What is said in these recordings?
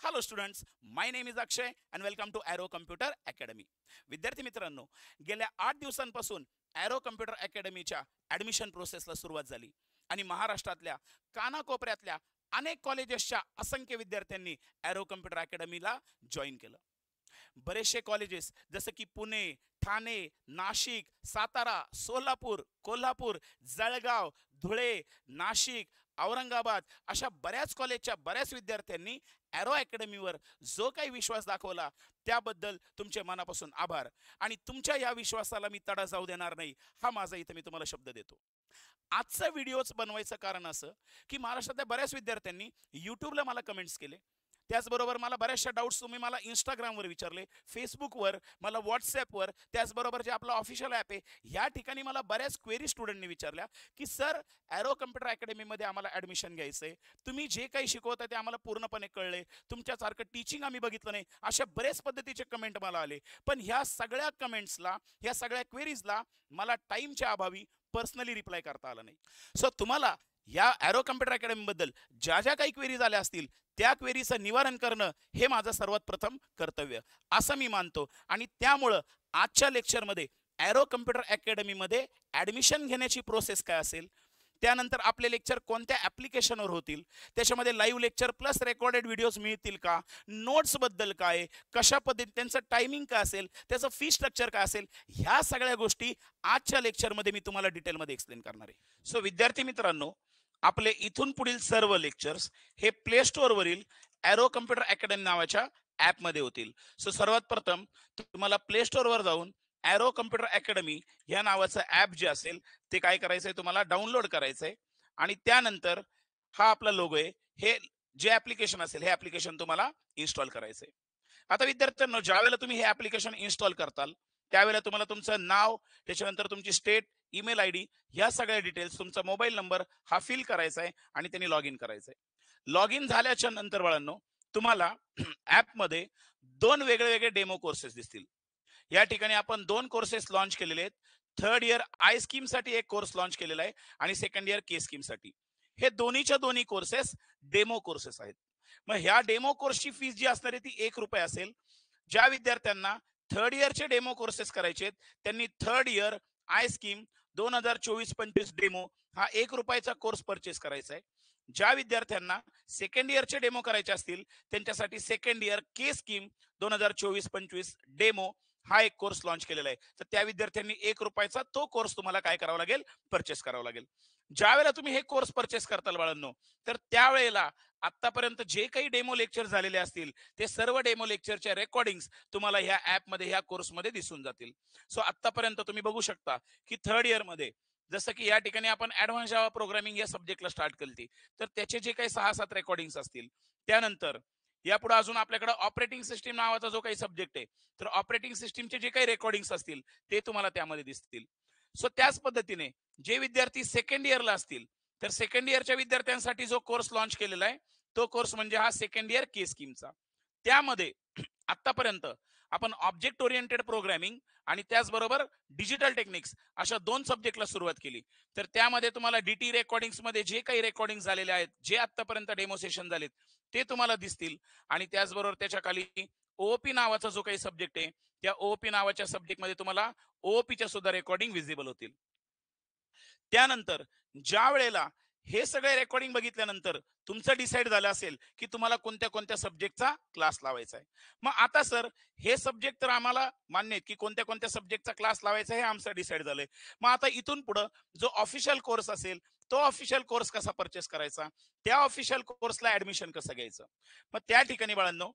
Hello students, my name is Akshay and welcome to Arrow computer academy. विद्यार्थी मित्रांनो, गेल्या 8 दिवसांपासून ॲरो कम्प्युटर अकॅडमीच्या ॲडमिशन प्रोसेसला सुरुवात झाली आणि महाराष्ट्रातल्या कानाकोपऱ्यातल्या अनेक कॉलेजेसच्या असंख्य विद्यार्थ्यांनी ॲरो कम्प्युटर अकॅडमीला जॉईन केलं. बरेचसे कॉलेजेस जसं की पुणे, ठाणे, नाशिक, सातारा, सोलापूर, कोल्हापूर, जळगाव, धुळे, नाशिक, औरंगाबाद अशा बऱ्याच कॉलेजच्या बऱ्याच विद्यार्थ्यांनी ॲरो अकॅडमीवर जो काही विश्वास दाखवला त्याबद्दल तुमचे मनापासून आभार. आणि तुमच्या या विश्वासाला मी तडा जाऊ देणार नाही, हा माझा इथं मी तुम्हाला शब्द देतो. आजचा व्हिडिओच बनवायचं कारण असं की महाराष्ट्रातल्या बऱ्याच विद्यार्थ्यांनी यूट्यूबला मला कमेंट्स केले, त्याचबरोबर मला बऱ्याचशा डाऊट्स तुम्ही मला इंस्टाग्रामवर विचारले, फेसबुकवर, मला व्हॉट्सॲपवर, त्याचबरोबर जे आपलं ऑफिशियल ॲप आहे या ठिकाणी मला बऱ्याच क्वेरी स्टुडंटनी विचारल्या की सर, ॲरो कम्प्युटर अकॅडमीमध्ये आम्हाला ॲडमिशन घ्यायचं आहे, तुम्ही जे काही शिकवता ते आम्हाला पूर्णपणे कळले, तुमच्यासारखं टीचिंग आम्ही बघितलं नाही, अशा बरेच पद्धतीचे कमेंट मला आले. पण ह्या सगळ्या कमेंट्सला, ह्या सगळ्या क्वेरीजला मला टाईमच्या अभावी पर्सनली रिप्लाय करता आला नाही. सो तुम्हाला या ॲरो कम्प्युटर अकॅडमीबद्दल ज्या ज्या काही क्वेरीज आल्या असतील त्या क्वेरीचं निवारण करणं हे माझं सर्वात प्रथम कर्तव्य असं मी मानतो. आणि त्यामुळं आजच्या लेक्चरमध्ये ॲरो कम्प्युटर अकॅडमीमध्ये ॲडमिशन घेण्याची प्रोसेस काय असेल, त्यानंतर आपले लेक्चर कोणत्या ॲप्लिकेशनवर होतील, त्याच्यामध्ये live lecture plus recorded videos मिळतील का, नोट्सबद्दल काय, कशा पद्धतीने त्यांचं टायमिंग काय असेल, त्याचं फी स्ट्रक्चर काय असेल, ह्या सगळ्या गोष्टी आजच्या लेक्चरमध्ये मी तुम्हाला डिटेलमध्ये एक्सप्लेन करणार आहे. सो विद्यार्थी मित्रांनो, आपले इथून पुढील सर्व लेक्चर्स हे प्ले स्टोअरवरील ॲरो कम्प्युटर अकॅडमी नावाच्या ॲपमध्ये होतील. सो सर्वात प्रथम तुम्हाला प्ले स्टोअरवर जाऊन ॲरो कम्प्युटर अकॅडमी या नावाचं ॲप जे असेल ते काय करायचंय, तुम्हाला डाउनलोड करायचंय. आणि त्यानंतर हा आपला लोगो आहे, हे जे ऍप्लिकेशन असेल हे ऍप्लिकेशन तुम्हाला इन्स्टॉल करायचंय. आता विद्यार्थ्यांनो, ज्यावेळेला तुम्ही हे ऍप्लिकेशन इन्स्टॉल करताल त्यावेळेला तुम्हाला तुमचं नाव, त्याच्यानंतर तुमची स्टेट, ईमेल आयडी, ह्या सगळ्या डिटेल्स, तुमचा मोबाईल नंबर हा फिल करायचा आहे आणि त्यांनी लॉग इन करायचंय. लॉग इन झाल्याच्या नंतर बाळांनो, तुम्हाला ऍपमध्ये 2 वेगळे डेमो कोर्सेस दिसतील. या ठिकाणी आपण 2 कोर्सेस लॉन्च केलेले आहेत. थर्ड इयर आय स्कीम साठी एक कोर्स लॉन्च केलेला आहे आणि सेकंड इयर के स्कीम साठी. हे दोन्हीच्या दोन्ही कोर्सेस डेमो कोर्सेस आहेत. मग ह्या डेमो कोर्सची फीस जी असणार आहे ती ₹1 असेल. ज्या विद्यार्थ्यांना थर्ड इयरचे डेमो कोर्सेस करायचे आहेत त्यांनी third year I scheme 2024-25 demo हा ₹1 कोर्स परचेस करायचा आहे. ज्या विद्यार्थ्यांना सेकंड इयरचे डेमो करायचे असतील त्यांच्यासाठी सेकंड इयर के स्कीम 2024-25 डेमो हा एक कोर्स लॉन्च केलेला आहे. तर त्या विद्यार्थ्यांनी ₹1 तो कोर्स तुम्हाला काय करावा लागेल, परचेस करावा लागेल. ज्या वेळेला तुम्ही हे कोर्स परचेस करताल बाळांनो, तर त्यावेळेला आतापर्यंत जे काही डेमो लेक्चर झालेले असतील ते सर्व डेमो लेक्चरच्या रेकॉर्डिंग्स तुम्हाला ह्या ऍपमध्ये, ह्या कोर्समध्ये दिसून जातील. सो आतापर्यंत तुम्ही बघू शकता की थर्ड इयर मध्ये जसं की या ठिकाणी आपण ऍडव्हान्स जावा प्रोग्रामिंग या सब्जेक्टला स्टार्ट केली, तर त्याचे जे काही 6-7 रेकॉर्डिंग्स असतील. त्यानंतर यापुढे अजून आपल्याकडे ऑपरेटिंग सिस्टीम नावाचा जो काही सब्जेक्ट आहे, तर ऑपरेटिंग सिस्टीमचे जे काही रेकॉर्डिंग्स असतील ते तुम्हाला त्यामध्ये दिसतील. सो त्याच पद्धतीने जे विद्यार्थी सेकंड इयरला असतील तर सेकंड इयरच्या विद्यार्थ्यांसाठी जो कोर्स लॉन्च केलेला आहे तो कोर्स म्हणजे हा सेकंड इयर के स्कीमचा. त्यामध्ये आतापर्यंत आपण ऑब्जेक्ट ओरिएंटेड प्रोग्रामिंग आणि त्याचबरोबर डिजिटल टेक्निक्स अशा 2 सब्जेक्टला सुरुवात केली. तर त्यामध्ये तुम्हाला डीटी रेकॉर्डिंग्स मध्ये जे काही रेकॉर्डिंग झालेले आहेत, जे आतापर्यंत डेमो सेशन झालेत ते तुम्हाला दिसतील. आणि त्याचबरोबर त्याच्या खाली ओओपी नावाचा जो काही सब्जेक्ट आहे त्या ओओपी नावाच्या सब्जेक्टमध्ये तुम्हाला ओओपीच्या सुद्धा रेकॉर्डिंग विजिबल होतील. त्यानंतर ज्या वेळेला हे सगळे रेकॉर्डिंग बघितल्यानंतर तुमचं डिसाईड झालं असेल की तुम्हाला कोणत्या कोणत्या सब्जेक्टचा क्लास लावायचा आहे. मग आता सर, हे सब्जेक्ट तर आम्हाला मान्य आहेत की कोणत्या कोणत्या सब्जेक्टचा क्लास लावायचा हे आमचं डिसाईड झालंय. मग आता इथून पुढे जो ऑफिशियल कोर्स असेल तो ऑफिशियल कोर्स कसा परचेस करायचा, त्या ऑफिशियल कोर्सला ऍडमिशन कसं घ्यायचं. मग त्या ठिकाणी बाळांनो,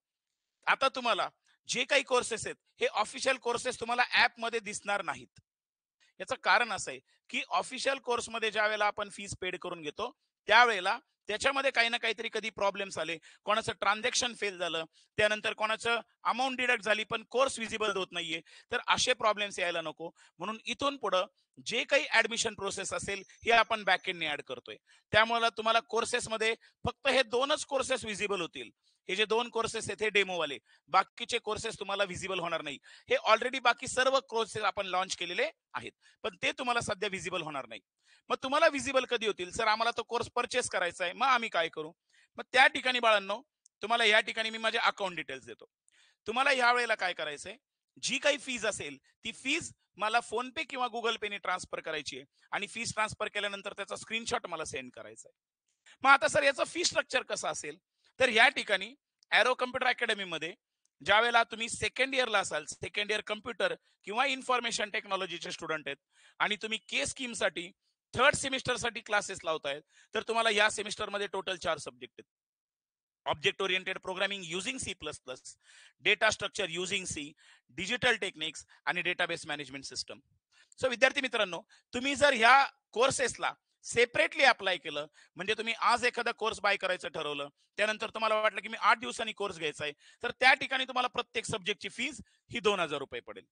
आता तुम्हाला जे काही कोर्सेस आहेत हे ऑफिशियल कोर्सेस तुम्हाला ऍप मध्ये दिसणार नाहीत. याचं कारण असं आहे की ऑफिशियल कोर्समध्ये ज्या वेळेला आपण फीस पेड करून घेतो त्यावेळेला त्याच्यामध्ये काही ना काहीतरी कधी प्रॉब्लेम्स आले, कोणाचं ट्रान्झॅक्शन फेल झालं, त्यानंतर कोणाचं अमाऊंट डिडक्ट झाली पण कोर्स विजिबल होत नाहीये, तर असे प्रॉब्लेम्स यायला नको. म्हणून इथून पुढे जे काही ऍडमिशन प्रोसेस असेल हे आपण बॅकएंडने ऍड करतोय. त्यामुळे तुम्हाला कोर्सेसमध्ये फक्त हे 2च कोर्सेस विजिबल होतील. हे जे 2 कोर्सेस आहेत हे डेमोवाले, बाकीचे कोर्सेस तुम्हाला विजिबल होणार नाही. हे ऑलरेडी बाकी सर्व कोर्सेस आपण लॉन्च केलेले आहेत पण ते तुम्हाला सध्या विजिबल होणार नाही. मग तुम्हाला विजिबल कधी होतील, सर आम्हाला तो कोर्स परचेस करायचा आहे, मग आम्ही काय करू. मग त्या ठिकाणी बाळांनो, तुम्हाला या ठिकाणी मी माझे अकाउंट डिटेल्स देतो. तुम्हाला या वेळेला काय करायचंय, जी काही फीज असेल ती फीज मला फोन पे किंवा गुगल पेने ट्रान्सफर करायची आहे आणि फीज ट्रान्सफर केल्यानंतर त्याचा स्क्रीनशॉट मला सेंड करायचा आहे. मग आता सर याचं फी स्ट्रक्चर कसं असेल, तर या ठिकाणी एरो कम्प्युटर अकॅडमी मध्ये ज्या वेळेला तुम्ही सेकंड इयरला असाल, सेकंड इयर कम्प्युटर किंवा इन्फॉर्मेशन टेक्नॉलॉजीचे स्टुडंट आहेत आणि तुम्ही के स्कीम साठी थर्ड सेमिस्टर साठी क्लासेस लावतायत, तर तुम्हाला या सेमिस्टरमध्ये टोटल 4 सब्जेक्ट आहेत. Object oriented programming using C++, data structure using C, digital techniques आणि डेटाबेस मॅनेजमेंट सिस्टम. सो विद्यार्थी मित्रांनो, तुम्ही जर ह्या कोर्सेसला सेपरेटली अप्लाय केलं, म्हणजे तुम्ही आज एखादा कोर्स बाय करायचं ठरवलं, त्यानंतर तुम्हाला वाटलं की मी 8 दिवसांनी कोर्स घ्यायचा आहे, तर त्या ठिकाणी तुम्हाला प्रत्येक सब्जेक्टची फीज ही 2,000 रुपये पडेल.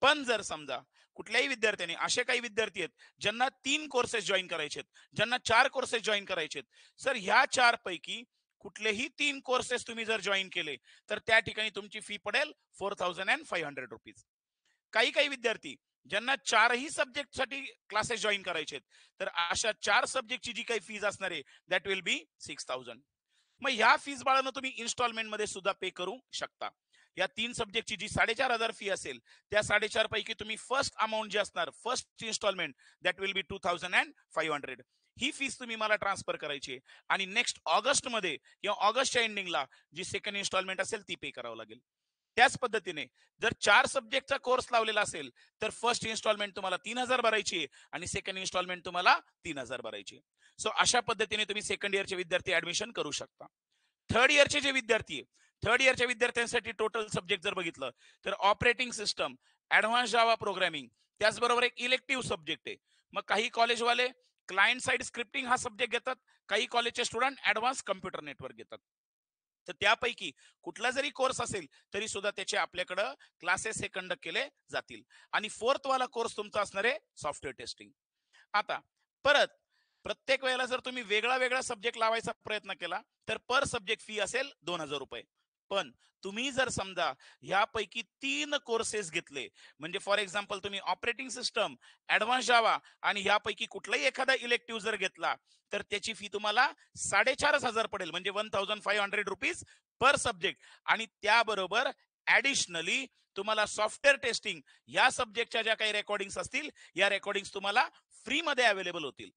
पण जर समजा कुठल्याही विद्यार्थ्यांनी, असे काही विद्यार्थी आहेत ज्यांना 3 कोर्सेस जॉईन करायचे आहेत, ज्यांना 4 कोर्सेस जॉईन करायचे आहेत, सर ह्या 4 पैकी कुठलेही 3 कोर्सेस तुम्ही जर जॉईन केले, तर त्या ठिकाणी तुमची फी पडेल 4,500 रुपीज. काही काही विद्यार्थी ज्यांना 4ही सब्जेक्ट साठी क्लासेस जॉईन करायचे, तर अशा 4 सब्जेक्टची जी काही फीज असणार आहे दॅट विल बी 6,000. मग ह्या फीज बाळानं तुम्ही इन्स्टॉलमेंट मध्ये सुद्धा पे करू शकता. या 3 सब्जेक्टची जी 4,500 फी असेल, त्या 4,500 पैकी तुम्ही फर्स्ट अमाऊंट जी असणार, first instalment that will be 2,500. ही फीस तुम्ही मला ट्रान्सफर करायची आणि नेक्स्ट ऑगस्ट मध्ये किंवा ऑगस्टच्या एंडिंगला जी सेकंड इन्स्टॉलमेंट असेल ती पे करावं लागेल. त्याच पद्धतीने जर 4 सब्जेक्टचा कोर्स लावलेला असेल, तर फर्स्ट इन्स्टॉलमेंट तुम्हाला 3,000 भरायची आणि सेकंड इन्स्टॉलमेंट तुम्हाला 3,000 भरायची. सो अशा पद्धतीने तुम्ही सेकंड इयरचे विद्यार्थी ऍडमिशन करू शकता. थर्ड इयरचे जे विद्यार्थी आहे, थर्ड इयरच्या विद्यार्थ्यांसाठी टोटल सब्जेक्ट जर बघितलं, तर operating system, advance Java programming, त्याचबरोबर एक इलेक्टिव्ह सब्जेक्ट आहे. मग काही कॉलेजवाले क्लायंट साइड स्क्रिप्टिंग हा सब्जेक्ट घेतात, काही कॉलेजचे स्टुडंट ऍडव्हान्स कम्प्युटर नेटवर्क घेतात. तर त्यापैकी कुठला जरी कोर्स असेल तरी सुद्धा त्याचे आपल्याकडं क्लासेस हे कंडक्ट केले जातील. आणि फोर्थ वाला कोर्स तुमचा असणार आहे सॉफ्टवेअर टेस्टिंग. आता परत प्रत्येक वेळेला जर तुम्ही वेगळा वेगळा सब्जेक्ट लावायचा प्रयत्न केला, तर पर सब्जेक्ट फी असेल 2,000 रुपये. पण तुम्ही जर समजा यापैकी 3 कोर्सेस घेतले, म्हणजे फॉर एक्झाम्पल तुम्ही ऑपरेटिंग सिस्टम, ऍडव्हान्स जावा आणि यापैकी कुठलाही एखादा इलेक्टिव्ह जर घेतला, तर त्याची फी तुम्हाला 4,500 पडेल, म्हणजे 1,500 रुपीज पर सब्जेक्ट. आणि त्याबरोबर ऍडिशनली तुम्हाला सॉफ्टवेअर टेस्टिंग या सब्जेक्टच्या ज्या काही रेकॉर्डिंग्स असतील, या रेकॉर्डिंग्स तुम्हाला फ्री मध्ये अवेलेबल होतील.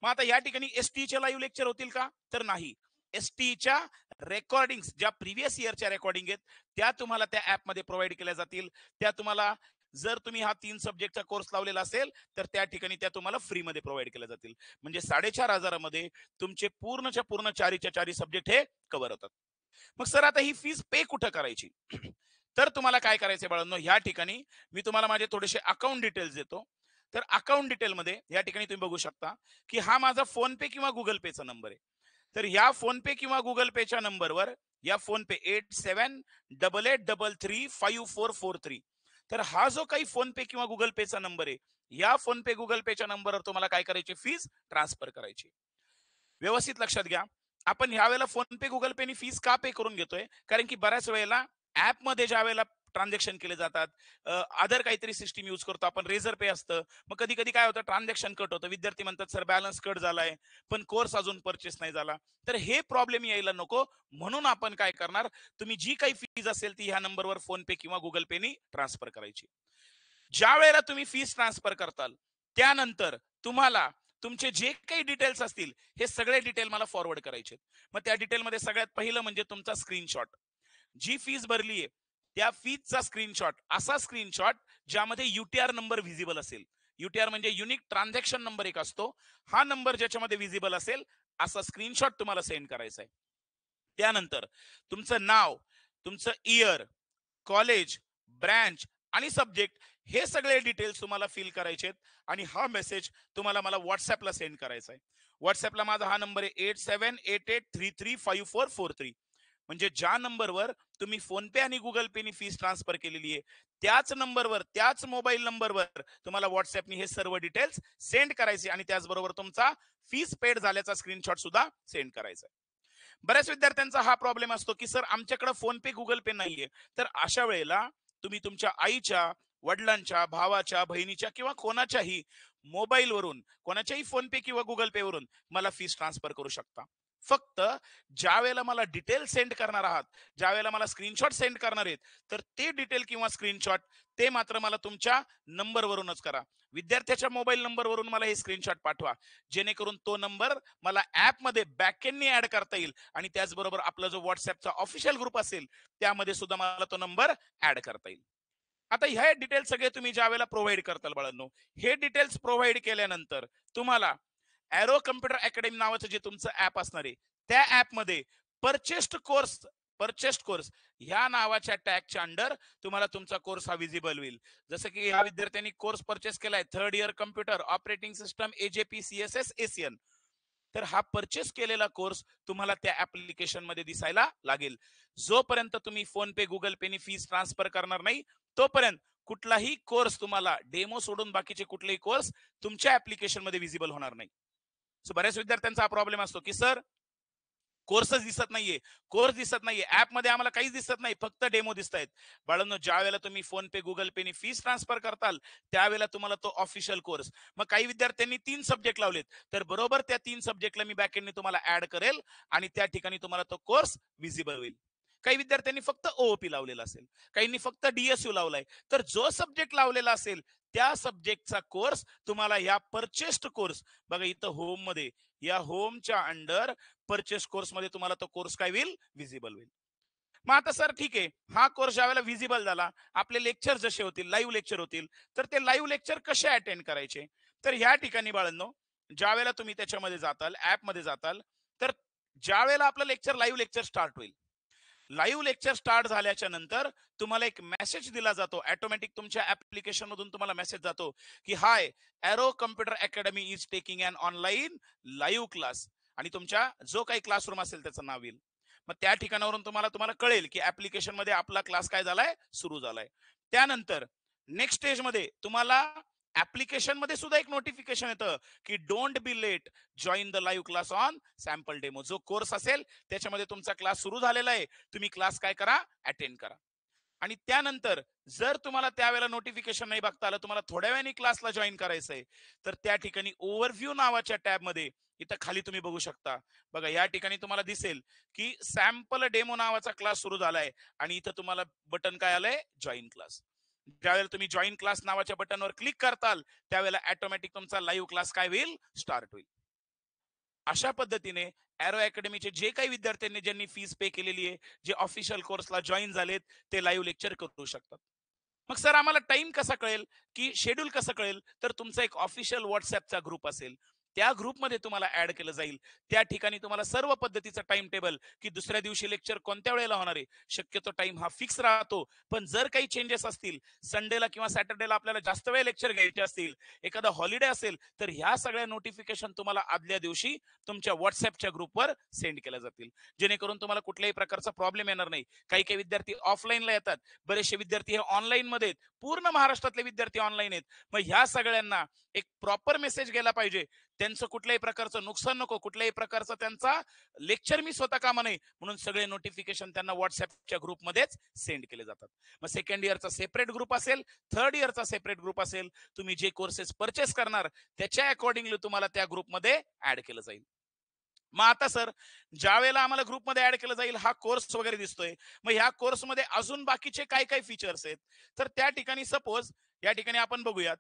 मग आता या ठिकाणी एसटीचे लाईव्ह लेक्चर होतील का, तर नाही. एसटीच्या रेकॉर्डिंग्स, ज्या प्रिव्हियस इयरच्या रेकॉर्डिंग आहेत, त्या तुम्हाला त्या ऍप मध्ये प्रोव्हाइड केल्या जातील. त्या तुम्हाला जर तुम्ही हा 3 सब्जेक्टचा कोर्स लावलेला असेल, तर त्या ठिकाणी त्या तुम्हाला फ्री मध्ये प्रोव्हाइड केल्या जातील. म्हणजे 4,500 मध्ये तुमचे पूर्णच्या पूर्ण 4च्या 4 सब्जेक्ट हे कव्हर होतात. मग सर आता ही फीस पे कुठं करायची? तर तुम्हाला काय करायचंय बाळांनो, या ठिकाणी मी तुम्हाला माझे थोडेसे अकाउंट डिटेल्स देतो. तर अकाउंट डिटेल मध्ये या ठिकाणी तुम्ही बघू शकता की हा माझा फोन पे किंवा गुगल पेचा नंबर आहे. तर या फोन पे किंवा गुगल पेच्या नंबरवर, या फोन पे 8788335443, तर हा जो काही फोन पे किंवा गुगल पेचा नंबर आहे, या फोन पे गुगल पेच्या नंबरवर तुम्हाला काय करायची, फीस ट्रान्सफर करायची. व्यवस्थित लक्षात घ्या, आपण ह्या वेळेला फोन पे गुगल पेनी फीस का पे करून घेतोय, कारण की बऱ्याच वेळेला ऍप मध्ये ज्या वेळेला ट्रान्झॅक्शन केले जातात, अदर काहीतरी सिस्टीम युज करतो आपण, रेझर पे असतं, मग कधी कधी काय होतं, ट्रान्झॅक्शन कट होतं, विद्यार्थी म्हणतात सर बॅलन्स कट झालाय पण कोर्स अजून परचेस नाही झाला. तर हे प्रॉब्लेम यायला नको म्हणून आपण काय करणार, तुम्ही जी काही फीज असेल ती ह्या नंबरवर फोन पे किंवा गुगल पेनी ट्रान्सफर करायची. ज्या वेळेला तुम्ही फीस ट्रान्सफर करताल, त्यानंतर तुम्हाला तुमचे जे काही डिटेल्स असतील, हे सगळे डिटेल मला फॉरवर्ड करायचे. मग त्या डिटेलमध्ये सगळ्यात पहिलं म्हणजे तुमचा स्क्रीनशॉट, जी फीस भरली आहे त्या फीजचा स्क्रीनशॉट, असा स्क्रीनशॉट ज्यामध्ये युटीआर नंबर व्हिजिबल असेल. युटीआर म्हणजे युनिक ट्रान्झॅक्शन नंबर एक असतो, हा नंबर ज्याच्यामध्ये व्हिजिबल असेल असा स्क्रीनशॉट तुम्हाला सेंड करायचा आहे. त्यानंतर तुमचं नाव, तुमचं इयर, कॉलेज, ब्रँच आणि सब्जेक्ट, हे सगळे डिटेल्स तुम्हाला फिल करायचे आणि हा मेसेज तुम्हाला मला व्हॉट्सअपला सेंड करायचा आहे. व्हॉट्सअपला माझा हा नंबर आहे 8788335443. म्हणजे ज्या नंबरवर तुम्ही फोन पे आणि गुगल पेनी फीस ट्रान्सफर केलेली आहे, त्याच नंबरवर, त्याच मोबाईल नंबरवर तुम्हाला व्हॉट्सअपनी हे सर्व डिटेल्स सेंड करायचे आणि त्याचबरोबर तुमचा फीस पेड झाल्याचा स्क्रीनशॉट सुद्धा सेंड करायचा आहे. बऱ्याच विद्यार्थ्यांचा हा प्रॉब्लेम असतो की सर आमच्याकडे फोन पे गुगल पे नाहीये. तर अशा वेळेला तुम्ही तुमच्या आईच्या, वडिलांच्या, भावाच्या, बहिणीच्या किंवा कोणाच्याही मोबाईलवरून, कोणाच्याही फोन पे किंवा गुगल पे वरून मला फीस ट्रान्सफर करू शकता. फक्त ज्या वेळेला मला डिटेल सेंड करणार आहात, ज्या वेळेला मला स्क्रीनशॉट सेंड करणार आहेत, तर ते डिटेल किंवा स्क्रीनशॉट ते मात्र मला तुमच्या नंबरवरूनच करा. विद्यार्थ्याच्या मोबाईल नंबरवरून मला हे स्क्रीनशॉट पाठवा, जेणेकरून तो नंबर मला ॲपमध्ये बॅकएंडनी ॲड करता येईल आणि त्याचबरोबर आपला जो WhatsAppचा ऑफिशियल ग्रुप असेल, त्यामध्ये सुद्धा मला तो नंबर ॲड करता येईल. आता ह्या डिटेल्स सगळे तुम्ही ज्यावेळेला प्रोव्हाइड करताल बाळांनो, हे डिटेल्स प्रोव्हाइड केल्यानंतर तुम्हाला एरो कम्प्युटर अकॅडमी नावाचं जे तुमचं ऍप असणार आहे, त्या ऍपमध्ये परचेस्ड कोर्स परचेस्ड कोर्स ह्या नावाच्या टॅगच्या अंडर तुम्हाला तुमचा कोर्स हा विजिबल होईल. जसं की या विद्यार्थ्यांनी कोर्स परचेस केलाय, 3rd year computer operating system AJP CSS ASEAN. तर हा परचेस केलेला कोर्स तुम्हाला त्या ऍप्लिकेशन मध्ये दिसायला लागेल. जोपर्यंत तुम्ही फोन पे गुगल पेनी फीस ट्रान्सफर करणार नाही, तोपर्यंत कुठलाही कोर्स तुम्हाला डेमो सोडून बाकीचे कुठलेही कोर्स तुमच्या ऍप्लिकेशन मध्ये विजिबल होणार नाही. सो बऱ्याच विद्यार्थ्यांचा हा प्रॉब्लेम असतो की सर कोर्सच दिसत नाहीये, कोर्स दिसत नाहीये, ऍप मध्ये आम्हाला काहीच दिसत नाही, फक्त डेमो दिसत आहेत. बाळांनो, ज्या वेळेला तुम्ही फोन पे गुगल पेनी फीस ट्रान्सफर करताल, त्यावेळेला तुम्हाला तो ऑफिशियल कोर्स. मग काही विद्यार्थ्यांनी 3 सब्जेक्ट लावलेत, तर बरोबर त्या 3 सब्जेक्टला मी बॅकएंडने तुम्हाला ऍड करेल आणि त्या ठिकाणी तुम्हाला तो कोर्स विजिबल होईल. काही विद्यार्थ्यांनी फक्त ओओपी लावलेला असेल, काहींनी फक्त DSU लावलाय. तर जो सब्जेक्ट लावलेला असेल त्या सब्जेक्टचा कोर्स तुम्हाला या परचेस्ड कोर्स, बघा इथं होम मध्ये, या होमच्या अंडर परचेस कोर्स मध्ये तुम्हाला तो कोर्स काय होईल, विजिबल होईल. मग आता सर ठीक आहे, हा कोर्स ज्यावेळेला विजिबल झाला, आपले लेक्चर जसे होतील, लाईव्ह लेक्चर होतील, तर ते लाईव्ह लेक्चर कसे अटेंड करायचे? तर ह्या ठिकाणी बाळांनो, ज्या वेळेला तुम्ही त्याच्यामध्ये जाताल, ऍप मध्ये जाताल, तर ज्या वेळेला आपलं लेक्चर लाईव्ह लेक्चर स्टार्ट होईल, लाईव्ह लेक्चर स्टार्ट झाल्याच्या नंतर तुम्हाला एक मेसेज दिला जातो, ऑटोमॅटिक तुमच्या ऍप्लिकेशन मधून तुम्हाला मेसेज जातो की hi, Arrow computer academy is taking an online live class, आणि तुमच्या जो काही क्लासरूम असेल त्याचं नाव येईल. मग त्या ठिकाणावरून तुम्हाला तुम्हाला कळेल की ऍप्लिकेशन मध्ये आपला क्लास काय झालाय, सुरू झालाय. त्यानंतर नेक्स्ट स्टेज मध्ये तुम्हाला ऍप्लिकेशन मध्ये सुद्धा एक नोटिफिकेशन येतं की don't be late, join the live class on sample demo. जो कोर्स असेल त्याच्यामध्ये तुमचा क्लास सुरू झालेला आहे, तुम्ही क्लास काय करा, अटेंड करा. आणि त्यानंतर जर तुम्हाला त्यावेळेला नोटिफिकेशन नाही बघता आलं, तुम्हाला थोड्या वेळाने क्लासला जॉईन करायचंय, तर त्या ठिकाणी ओव्हरव्ह्यू नावाच्या टॅब मध्ये इथं खाली तुम्ही बघू शकता. बघा या ठिकाणी तुम्हाला दिसेल की सॅम्पल डेमो नावाचा क्लास सुरू झालाय आणि इथं तुम्हाला बटन काय आलंय, जॉईन क्लास. ज्यावेळेला तुम्ही जॉईन क्लास नावाच्या बटनवर क्लिक करताल, त्यावेळेला ऑटोमॅटिक तुमचा लाईव्ह क्लास काय होईल, स्टार्ट होईल. अशा पद्धतीने एरो अकॅडमीचे जे काही विद्यार्थ्यांनी ज्यांनी फीस पे केलेली आहे, जे ऑफिशियल कोर्सला जॉईन झालेत, ते लाईव्ह लेक्चर करू शकतात. मग सर आम्हाला टाइम कसा कळेल, की शेड्यूल कसं कळेल? तर तुमचा एक ऑफिशियल WhatsAppचा ग्रुप असेल, त्या ग्रुपमध्ये तुम्हाला ऍड केलं जाईल. त्या ठिकाणी तुम्हाला सर्व पद्धतीचं टाइम टेबल, की दुसऱ्या दिवशी लेक्चर कोणत्या वेळेला होणार आहे, शक्यतो टाइम हा फिक्स राहतो. पण जर काही चेंजेस असतील, संडेला किंवा सॅटर्डेला आपल्याला जास्त वेळ लेक्चर घ्यायचे असतील, एखादा हॉलिडे असेल, तर ह्या सगळ्या नोटिफिकेशन तुम्हाला आदल्या दिवशी तुमच्या WhatsAppच्या ग्रुपवर सेंड केल्या जातील, जेणेकरून तुम्हाला कुठल्याही प्रकारचा प्रॉब्लेम येणार नाही. काही काही विद्यार्थी ऑफलाईनला येतात, बरेचसे विद्यार्थी हे ऑनलाईन मध्ये आहेत, पूर्ण महाराष्ट्रातले विद्यार्थी ऑनलाईन आहेत. मग ह्या सगळ्यांना एक प्रॉपर मेसेज गेला पाहिजे, त्यांचं कुठल्याही प्रकारचं नुकसान नको, कुठल्याही प्रकारचा त्यांचा लेक्चर मिस होता कामा नये, म्हणून सगळे नोटिफिकेशन त्यांना व्हॉट्सअपच्या ग्रुपमध्येच सेंड केले जातात. मग सेकंड इयरचा सेपरेट ग्रुप असेल, 3rd इयरचा सेपरेट ग्रुप असेल, तुम्ही जे कोर्सेस परचेस करणार त्याच्या अकॉर्डिंगली तुम्हाला त्या ग्रुपमध्ये ऍड केलं जाईल. मग आता सर, ज्या वेळेला आम्हाला ग्रुपमध्ये ऍड केलं जाईल, हा कोर्स वगैरे दिसतोय, मग ह्या कोर्समध्ये अजून बाकीचे काय काय फीचर्स आहेत, तर त्या ठिकाणी सपोज या ठिकाणी आपण बघूयात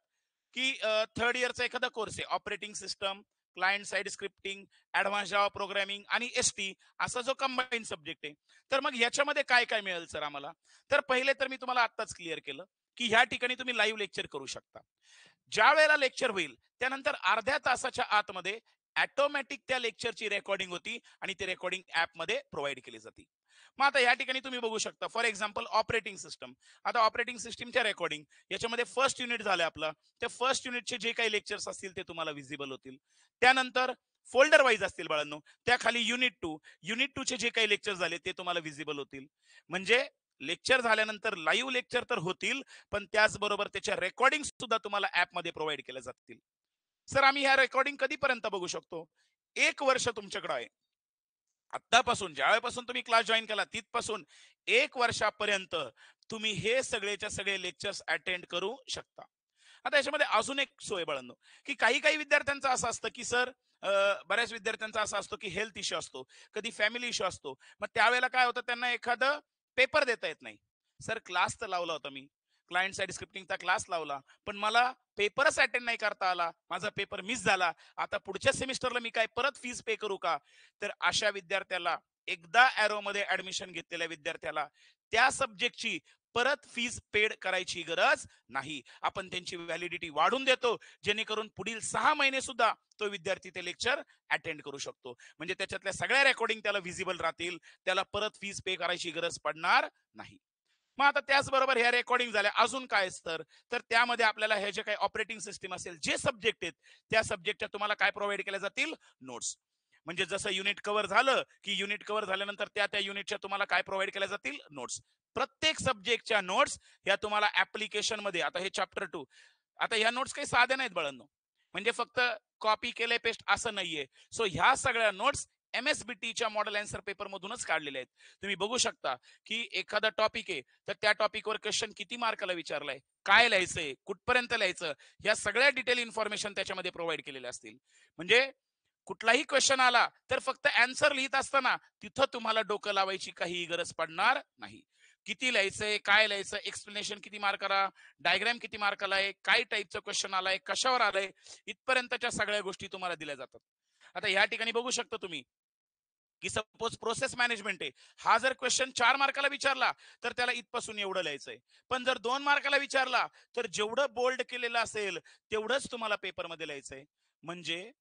की 3rd इयरचा एखादा कोर्स आहे, operating system, client side scripting, advance Java programming आणि ST, असा जो कंबाईन सब्जेक्ट आहे. तर मग याच्यामध्ये काय काय मिळेल सर आम्हाला? तर पहिले तर मी तुम्हाला आत्ताच क्लिअर केलं की ह्या ठिकाणी तुम्ही लाईव्ह लेक्चर करू शकता. ज्या वेळेला लेक्चर होईल त्यानंतर अर्ध्या तासाच्या आतमध्ये ऑटोमॅटिक त्या लेक्चरची रेकॉर्डिंग होती आणि ती रेकॉर्डिंग मध्ये प्रोव्हाइड केली जाते. मग आता या ठिकाणी तुम्ही बघू शकता, फॉर एक्झाम्पल ऑपरेटिंग सिस्टम. आता ऑपरेटिंग सिस्टमच्या रेकॉर्डिंग याच्यामध्ये फर्स्ट युनिट झालं आपलं, त्या फर्स्ट युनिटचे जे काही लेक्चर्स असतील ते तुम्हाला विजिबल होतील. त्यानंतर फोल्डर वाईज असतील बाळांनो, त्या खाली युनिट 2 चे जे काही लेक्चर झाले ते तुम्हाला विजिबल होतील. म्हणजे लेक्चर झाल्यानंतर लाईव्ह लेक्चर तर होतील, पण त्याचबरोबर त्याच्या रेकॉर्डिंग सुद्धा तुम्हाला ऍपमध्ये प्रोव्हाइड केल्या जातील. सर आम्ही ह्या रेकॉर्डिंग कधीपर्यंत बघू शकतो? 1 वर्ष तुमच्याकडे आहे. आतापासून ज्यावेळेपासून तुम्ही क्लास जॉईन केला तिथपासून 1 वर्षापर्यंत तुम्ही हे सगळेच्या सगळे लेक्चर्स अटेंड करू शकता. आता याच्यामध्ये अजून एक सोय बाळांनो, की काही काही विद्यार्थ्यांचं असं असतं की सर, बऱ्याच विद्यार्थ्यांचा असा असतो की हेल्थ इश्यू असतो, कधी फॅमिली इश्यू असतो. मग त्यावेळेला काय होतं, त्यांना एखादं पेपर देता येत नाही. सर क्लास तर लावला होता मी, क्लायंट साइड स्क्रिप्टिंगचा क्लास लावला, पण मला पेपरच अटेंड नाही करता आला, माझा पेपर मिस झाला. आता पुढच्या सेमिस्टरला मी काय परत फीस पे करू का? तर अशा विद्यार्थ्याला, एकदा मध्ये ऍडमिशन घेतलेल्या विद्यार्थ्याला त्या सब्जेक्टची परत फीस पेड करायची गरज नाही. आपण त्यांची व्हॅलिडिटी वाढून देतो, जेणेकरून पुढील 6 महिने सुद्धा तो विद्यार्थी ते लेक्चर अटेंड करू शकतो. म्हणजे त्याच्यातल्या सगळ्या रेकॉर्डिंग त्याला व्हिजिबल राहतील, त्याला परत फीस पे करायची गरज पडणार नाही. मग आता त्याचबरोबर ह्या रेकॉर्डिंग झाल्या, अजून काय तर त्यामध्ये आपल्याला हे जे काही ऑपरेटिंग सिस्टीम असेल, जे सब्जेक्ट आहेत त्या सब्जेक्टच्या तुम्हाला काय प्रोव्हाइड केल्या जातील, नोट्स. म्हणजे जसं युनिट कव्हर झालं की युनिट कव्हर झाल्यानंतर त्या त्या युनिटच्या तुम्हाला काय प्रोव्हाइड केल्या जातील, नोट्स. प्रत्येक सब्जेक्टच्या नोट्स या तुम्हाला ऍप्लिकेशन मध्ये, आता हे चॅप्टर 2, आता ह्या नोट्स काही साध्या नाहीत बाळांनो, म्हणजे फक्त कॉपी केले पेस्ट असं नाहीये. सो ह्या सगळ्या नोट्स MSBTच्या मॉडेल अँसर पेपर मधूनच काढलेले आहेत. तुम्ही बघू शकता की एखादा टॉपिक आहे, तर त्या टॉपिकवर क्वेश्चन किती मार्काला विचारलाय, काय लिहायचंय, कुठपर्यंत लिहायचं, या सगळ्या डिटेल इन्फॉर्मेशन त्याच्यामध्ये प्रोव्हाइड केलेल्या असतील. म्हणजे कुठलाही क्वेश्चन आला तर फक्त आन्सर लिहित असताना तिथं तुम्हाला डोकं लावायची काही गरज पडणार नाही. किती लिहायचंय, काय लिहायचं, एक्सप्लेनेशन किती मार्काला, डायग्राम किती मार्काला आहे, काय टाईपचं क्वेश्चन आलाय, कशावर आलंय, इथपर्यंतच्या सगळ्या गोष्टी तुम्हाला दिल्या जातात. आता या ठिकाणी बघू शकता तुम्ही की सपोज प्रोसेस मॅनेजमेंट आहे, हा जर क्वेश्चन 4 मार्काला विचारला तर त्याला इथपासून एवढं लिहायचंय. पण जर 2 मार्काला विचारला तर जेवढं बोल्ड केलेलं असेल तेवढंच तुम्हाला पेपरमध्ये लिहायचंय. म्हणजे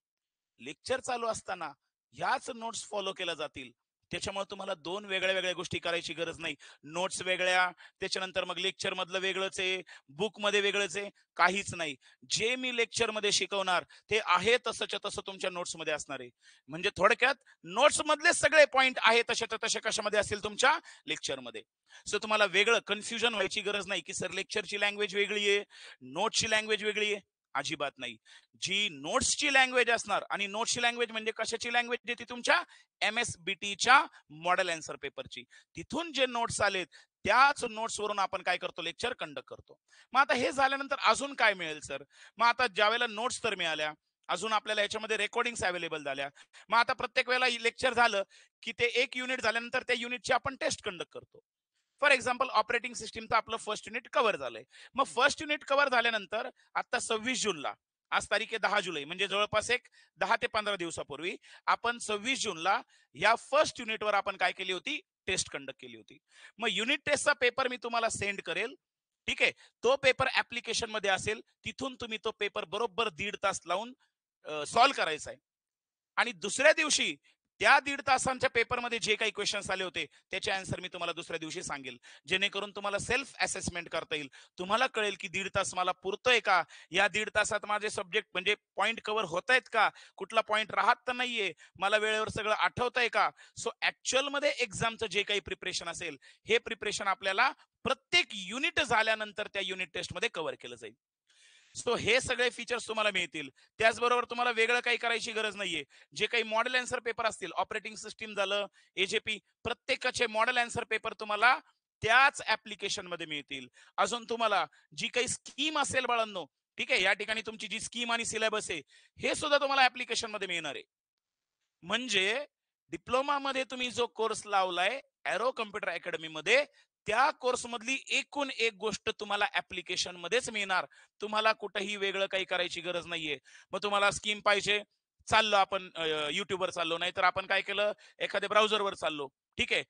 लेक्चर चालू असताना ह्याच नोट्स फॉलो केल्या जातील. त्याच्यामुळे तुम्हाला दोन वेगळ्या वेगळ्या गोष्टी करायची गरज नाही. नोट्स वेगळ्या, त्याच्यानंतर मग लेक्चर मधलं वेगळंच आहे, बुक मध्ये वेगळंच आहे, काहीच नाही. जे मी लेक्चर मध्ये शिकवणार ते आहे तसंच्या तसं तुमच्या नोट्स मध्ये असणार आहे. म्हणजे थोडक्यात नोट्स मधले सगळे पॉइंट आहे तशाच्या तसे कशामध्ये असतील, तुमच्या लेक्चर मध्ये. सो तुम्हाला वेगळं कन्फ्युजन व्हायची गरज नाही की सर लेक्चरची लँग्वेज वेगळी आहे, नोट्सची लँग्वेज वेगळी आहे. अजिबात नाही. जी नोट्सची लँग्वेज असणार, आणि नोट्सची लँग्वेज म्हणजे कशाची लँग्वेज आहे, ती तुमच्या MSBTच्या मॉडेल अँसर पेपरची. तिथून जे नोट्स आलेत त्याच नोट्स वरून आपण काय करतो, लेक्चर कंडक्ट करतो. मग आता हे झाल्यानंतर अजून काय मिळेल सर? मग आता ज्या वेळेला नोट्स तर मिळाल्या, अजून आपल्याला याच्यामध्ये रेकॉर्डिंग अवेलेबल झाल्या. मग आता प्रत्येक वेळेला लेक्चर झालं की ते एक युनिट झाल्यानंतर त्या युनिटची आपण टेस्ट कंडक्ट करतो. फॉर एक्झाम्पल ऑपरेटिंग सिस्टीमचं आपलं फर्स्ट युनिट कव्हर झालंय. मग फर्स्ट युनिट कव्हर झाल्यानंतर आता 26 जूनला, आज तारीख आहे 10 जुलै, म्हणजे जवळपास एक 10 ते 15 दिवसापूर्वी आपण 26 जूनला या फर्स्ट युनिटवर आपण काय केली होती, टेस्ट कंडक्ट केली होती. मग युनिट टेस्टचा पेपर मी तुम्हाला सेंड करेल. ठीक आहे, तो पेपर ऍप्लिकेशन मध्ये असेल, तिथून तुम्ही तो पेपर बरोबर 1.5 तास लावून सॉल्व्ह करायचा आहे. आणि दुसऱ्या दिवशी त्या 1.5 तासांच्या पेपरमध्ये जे काही क्वेश्चन्स आले होते त्याचे आन्सर मी तुम्हाला दुसऱ्या दिवशी सांगेल, जेणेकरून तुम्हाला सेल्फ असेसमेंट करता येईल. तुम्हाला कळेल की 1.5 तास मला पुरतोय का, या 1.5 तासात माझे सब्जेक्ट म्हणजे पॉईंट कव्हर होत आहेत का, कुठला पॉईंट राहत तर नाहीये, मला वेळेवर सगळं आठवतंय का. सो ऍक्च्युअल मध्ये एक्झामचं जे काही प्रिपरेशन असेल, हे प्रिपरेशन आपल्याला प्रत्येक युनिट झाल्यानंतर त्या युनिट टेस्टमध्ये कव्हर केलं जाईल. सो हे सगळे फीचर्स तुम्हाला मिळतील. त्याचबरोबर तुम्हाला वेगळं काही करायची गरज नाहीये. जे काही मॉडेल अँसर पेपर असतील, ऑपरेटिंग सिस्टीम झालं, AJP, प्रत्येकाचे मॉडेल अँसर पेपर तुम्हाला त्याच ऍप्लिकेशन मध्ये मिळतील. अजून तुम्हाला जी काही स्कीम असेल बाळांनो, ठीक आहे, या ठिकाणी तुमची जी स्कीम आणि सिलेबस आहे, हे सुद्धा तुम्हाला ऍप्लिकेशन मध्ये मिळणार आहे. म्हणजे डिप्लोमा मध्ये तुम्ही जो कोर्स लावलाय एरो कम्प्युटर अकॅडमी मध्ये, त्या कोर्स मधली एकूण एक गोष्ट तुम्हाला ऍप्लिकेशन मध्येच मिळणार. तुम्हाला कुठेही वेगळं काही करायची गरज नाहीये. मग तुम्हाला स्कीम पाहिजे, चाललो आपण युट्यूबवर चाललो, नाही तर आपण काय केलं, एखाद्या ब्राउझरवर चाललो, ठीक आहे,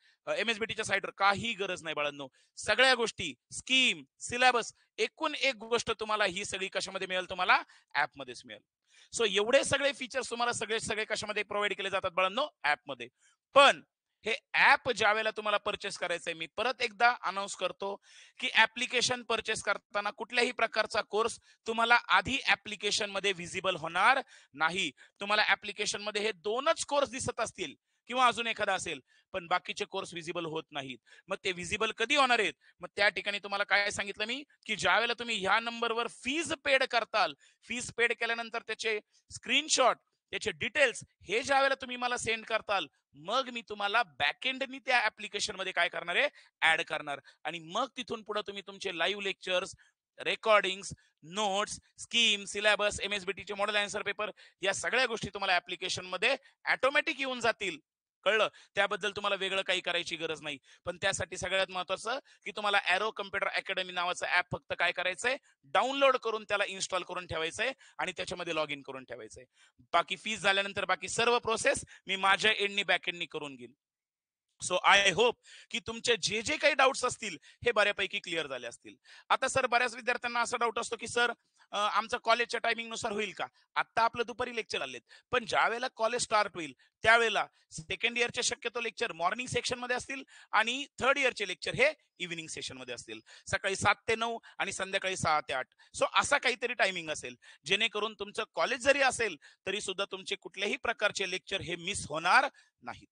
MSBTच्या साईटवर, काही गरज नाही बाळांनो. सगळ्या गोष्टी, स्कीम, सिलेबस, एकूण एक गोष्ट तुम्हाला ही सगळी कशामध्ये मिळेल, तुम्हाला ऍप मध्येच मिळेल. सो एवढे सगळे फीचर्स तुम्हाला सगळे सगळे कशामध्ये प्रोव्हाइड केले जातात बाळांनो, ऍपमध्ये. पण हे ऍप ज्या वेळेला तुम्हाला परचेस करायचंय, मी परत एकदा अनाऊन्स करतो की ऍप्लिकेशन परचेस करताना कुठल्याही प्रकारचा कोर्स तुम्हाला आधी ऍप्लिकेशन मध्ये व्हिजिबल होणार नाही. तुम्हाला ऍप्लिकेशन मध्ये हे 2च कोर्स दिसत असतील किंवा अजून एखादा असेल, पण बाकीचे कोर्स व्हिजिबल होत नाहीत. मग ते व्हिजिबल कधी होणार आहेत? मग त्या ठिकाणी तुम्हाला काय सांगितलं मी, की ज्या वेळेला तुम्ही ह्या नंबरवर फीज पेड करताल, फीज पेड केल्यानंतर त्याचे स्क्रीनशॉट, त्याचे डिटेल्स हे ज्या वेळेला तुम्ही मला सेंड करताल, मग मी तुम्हाला बॅकएंडनी त्या ऍप्लिकेशन मध्ये काय करणार आहे, ऍड करणार. आणि मग तिथून पुढे तुम्ही तुमचे live lectures, recordings, notes, scheme, syllabus, MSBT चे मॉडेल आन्सर पेपर, या सगळ्या गोष्टी तुम्हाला ऍप्लिकेशन मध्ये ऑटोमॅटिक येऊन जातील. कळलं? त्याबद्दल तुम्हाला वेगळं काही करायची गरज नाही. पण त्यासाठी सगळ्यात महत्वाचं की तुम्हाला एरो कम्प्युटर अकॅडमी नावाचं ऍप फक्त काय करायचंय, डाउनलोड करून त्याला इन्स्टॉल करून ठेवायचंय आणि त्याच्यामध्ये लॉग इन करून ठेवायचंय. बाकी फीस झाल्यानंतर बाकी सर्व प्रोसेस मी माझ्या एंडनी बॅक एंडनी करून घेईन. सो आय होप की तुमचे जे जे काही डाऊट्स असतील हे बऱ्यापैकी क्लिअर झाले असतील. आता सर, बऱ्याच विद्यार्थ्यांना असा डाऊट असतो की सर, आमचं कॉलेजच्या टायमिंग नुसार होईल का? आता आपलं दुपारी लेक्चर आलेत, पण ज्या वेळेला कॉलेज स्टार्ट होईल त्यावेळेला सेकंड इयरचे शक्यतो लेक्चर मॉर्निंग सेक्शन मध्ये असतील आणि थर्ड इयरचे लेक्चर हे इव्हिनिंग सेशन मध्ये असतील. सकाळी 7 ते 9 आणि संध्याकाळी 6 ते 8. सो असा काहीतरी टायमिंग असेल जेणेकरून तुमचं कॉलेज जरी असेल तरी सुद्धा तुमचे कुठल्याही प्रकारचे लेक्चर हे मिस होणार नाहीत.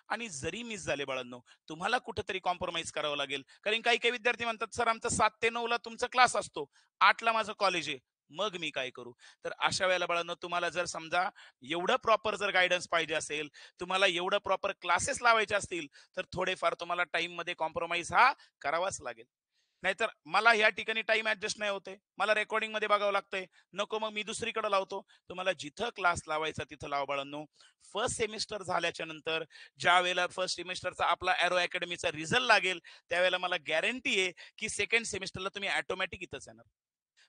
आणि जरी मिस झाले बाळांनो, तुम्हाला कुठेतरी कॉम्प्रोमाइज करावं लागेल. कारण काही काही विद्यार्थी म्हणतात सर, आमचा 7 ते 9 ला तुमचा क्लास असतो, 8 ला माझं कॉलेज आहे, मग मी काय करू? तर अशा वेळेला बाळांनो, तुम्हाला जर समजा एवढं प्रॉपर जर गायडन्स पाहिजे असेल, तुम्हाला एवढं प्रॉपर क्लासेस लावायचे असतील, तर थोडेफार तुम्हाला टाइम मध्ये कॉम्प्रोमाइज हा करावाच लागेल. नाहीतर मला या ठिकाणी टाइम ऍडजस्ट नाही होते, मला रेकॉर्डिंग मध्ये बघावं लागतंय, नको मग मी दुसरीकडे लावतो. तुम्हाला जिथं क्लास लावायचा तिथं लावा बाळांनो. फर्स्ट सेमिस्टर झाल्याच्या नंतर ज्या वेळेला फर्स्ट सेमिस्टरचा आपला एरो अकॅडमीचा रिझल्ट लागेल, त्यावेळेला मला गॅरंटी आहे की सेकंड सेमिस्टरला तुम्ही ऑटोमॅटिक इथंच येणार.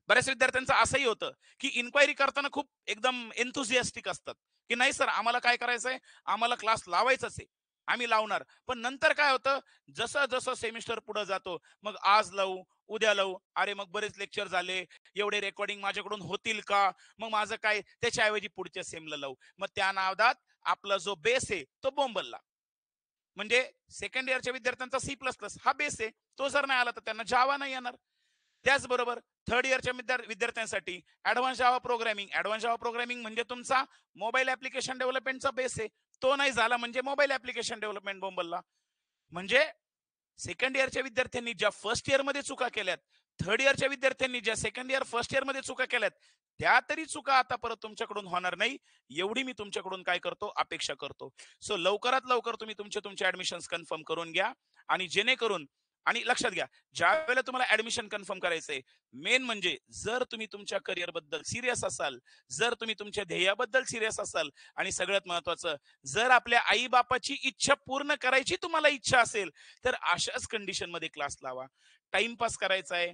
बऱ्याच विद्यार्थ्यांचं असंही होतं की इन्क्वायरी करताना खूप एकदम एन्थुझियास्टिक असतात की नाही सर, आम्हाला काय करायचंय, आम्हाला क्लास लावायचाच आहे, आम्ही लावणार. पण नंतर काय होतं, जसं जसं सेमिस्टर पुढे जातो, मग आज लावू, उद्या लावू, अरे मग बरेच लेक्चर झाले, एवढे रेकॉर्डिंग माझ्याकडून होतील का, मग माझं काय, त्याच्याऐवजी पुढच्या सेमला लावू. मग त्या नादात आपला जो बेस आहे तो बोंबलला. म्हणजे सेकंड इयरच्या विद्यार्थ्यांचा C++ हा बेस आहे, तो जर नाही आला तर त्यांना जावा नाही येणार. त्याचबरोबर थर्ड इयरच्या विद्यार्थ्यांसाठी ऍडव्हान्स जावा प्रोग्रामिंग म्हणजे तुमचा मोबाईल ऍप्लिकेशन डेव्हलपमेंटचा बेस आहे, तो नाही झाला म्हणजे मोबाईल ऍप्लिकेशन डेव्हलपमेंट बोंबलला. म्हणजे सेकंड इयरच्या विद्यार्थ्यांनी ज्या फर्स्ट इयर मध्ये चुका केल्यात, थर्ड इयरच्या विद्यार्थ्यांनी ज्या सेकंड इयर फर्स्ट इयर मध्ये चुका केल्यात, त्या तरी चुका आता परत तुमच्याकडून होणार नाही, एवढी मी तुमच्याकडून काय करतो, अपेक्षा करतो. सो लवकरात लवकर तुम्ही तुमचे ऍडमिशन कन्फर्म करून घ्या. आणि जेणेकरून, आणि लक्षात घ्या, ज्या वेळेला तुम्हाला ऍडमिशन कन्फर्म करायचंय, मेन म्हणजे जर तुम्ही तुमच्या करिअर बद्दल सिरियस असाल, जर तुम्ही तुमच्या ध्येयाबद्दल सिरियस असाल, आणि सगळ्यात महत्वाचं, जर आपल्या आई बापाची इच्छा पूर्ण करायची तुम्हाला इच्छा असेल, तर अशाच कंडिशन मध्ये क्लास लावा. टाइमपास करायचा आहे,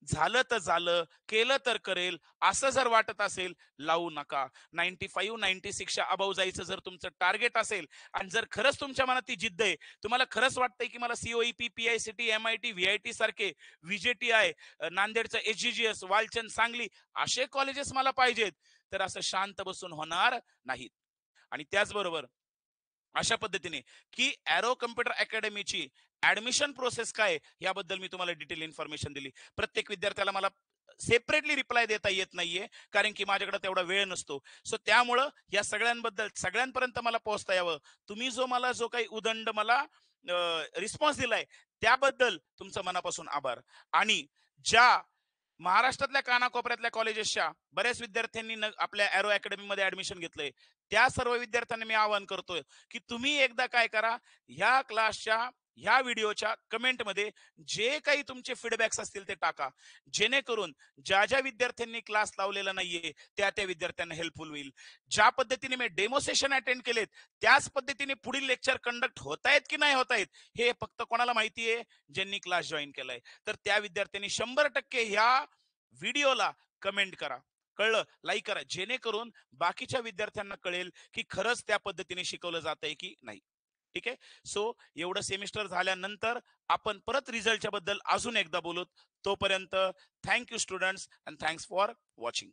झालं तर झालं, केलं तर करेल, असं जर वाटत असेल, लावू नका. 95 96च्या अबाव जायचं जर तुमचं टार्गेट असेल, आणि जर खरंच तुमच्या मनात ती जिद्द आहे, तुम्हाला खरंच वाटतंय की मला COEP, PICT, MIT, VIT सारखे, VJTI, नांदेडचं HGGS, वालचंद, सांगली असे कॉलेजेस मला पाहिजेत, तर असं शांत बसून होणार नाहीत. आणि त्याचबरोबर अशा पद्धतीने की एरो कम्प्युटर अकॅडमीची ऍडमिशन प्रोसेस काय याबद्दल मी तुम्हाला डिटेल इन्फॉर्मेशन दिली. प्रत्येक विद्यार्थ्याला मला सेपरेटली रिप्लाय देता येत नाहीये, कारण की माझ्याकडे तेवढा वेळ नसतो. सो त्यामुळं या सगळ्यांबद्दल सगळ्यांपर्यंत मला पोहोचता यावं, तुम्ही जो काही उदंड मला रिस्पॉन्स दिलाय त्याबद्दल तुमचं मनापासून आभार. आणि ज्या महाराष्ट्रातल्या कानाकोपऱ्यातल्या कॉलेजेसच्या बऱ्याच विद्यार्थ्यांनी आपल्या एरो अकॅडमी मध्ये ऍडमिशन घेतलंय, त्या सर्व विद्यार्थ्यांना मी आवाहन करतोय की तुम्ही एकदा काय करा, ह्या क्लासच्या ह्या व्हिडिओच्या कमेंटमध्ये जे काही तुमचे फीडबॅक्स असतील ते टाका, जेणेकरून ज्या ज्या विद्यार्थ्यांनी क्लास लावलेला नाहीये त्या त्या विद्यार्थ्यांना हेल्पफुल होईल. ज्या पद्धतीने मी डेमो सेशन अटेंड केलेत त्याच पद्धतीने पुढील लेक्चर कंडक्ट होत आहेत की नाही होत आहेत हे फक्त कोणाला माहितीये, ज्यांनी क्लास जॉईन केलाय. तर त्या विद्यार्थ्यांनी 100% ह्या व्हिडिओला कमेंट करा, कळलं, लाईक करा, जेणेकरून बाकीच्या विद्यार्थ्यांना कळेल की खरंच त्या पद्धतीने शिकवलं जात आहे की नाही. ठीक आहे. सो एवढं सेमिस्टर झाल्यानंतर आपण परत रिझल्टच्या बद्दल अजून एकदा बोलू. तोपर्यंत thank you students, and thanks for watching.